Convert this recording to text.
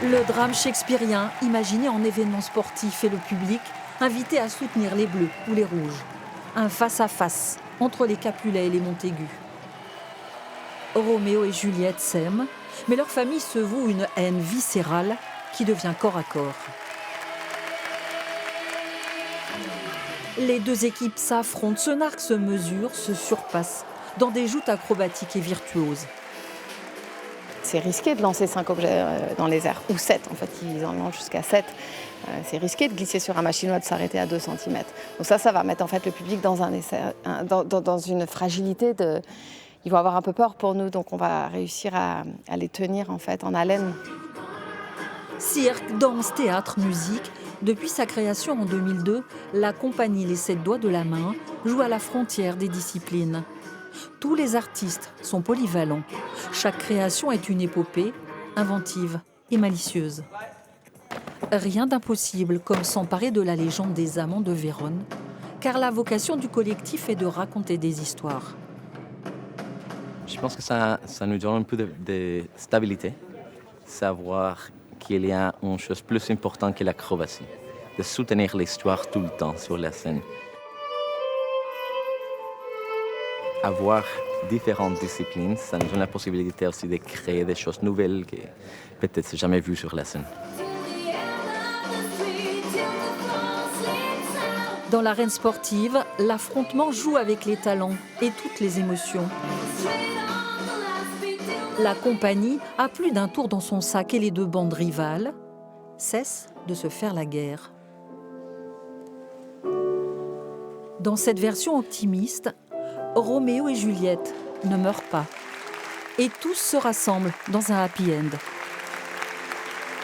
Le drame shakespearien, imaginé en événement sportif et le public, invité à soutenir les Bleus ou les Rouges. Un face-à-face entre les Capulet et les Montaigu. Roméo et Juliette s'aiment, mais leur famille se voue une haine viscérale qui devient corps à corps. Les deux équipes s'affrontent, se narguent, se mesurent, se surpassent dans des joutes acrobatiques et virtuoses. C'est risqué de lancer 5 objets dans les airs, ou 7 en fait, ils en lancent jusqu'à 7. C'est risqué de glisser sur un machinois, de s'arrêter à 2 cm. Donc ça va mettre en fait le public dans dans une fragilité. Ils vont avoir un peu peur pour nous, donc on va réussir à les tenir en fait en haleine. Cirque, danse, théâtre, musique. Depuis sa création en 2002, la compagnie Les 7 Doigts de la Main joue à la frontière des disciplines. Tous les artistes sont polyvalents. Chaque création est une épopée, inventive et malicieuse. Rien d'impossible comme s'emparer de la légende des amants de Vérone, car la vocation du collectif est de raconter des histoires. Je pense que ça nous donne un peu de stabilité, savoir qu'il y a une chose plus importante que l'acrobatie, de soutenir l'histoire tout le temps sur la scène. Avoir différentes disciplines, ça nous donne la possibilité aussi de créer des choses nouvelles que peut-être c'est jamais vues sur la scène. Dans l'arène sportive, l'affrontement joue avec les talents et toutes les émotions. La compagnie a plus d'un tour dans son sac et les deux bandes rivales cessent de se faire la guerre. Dans cette version optimiste, Roméo et Juliette ne meurent pas. Et tous se rassemblent dans un happy end.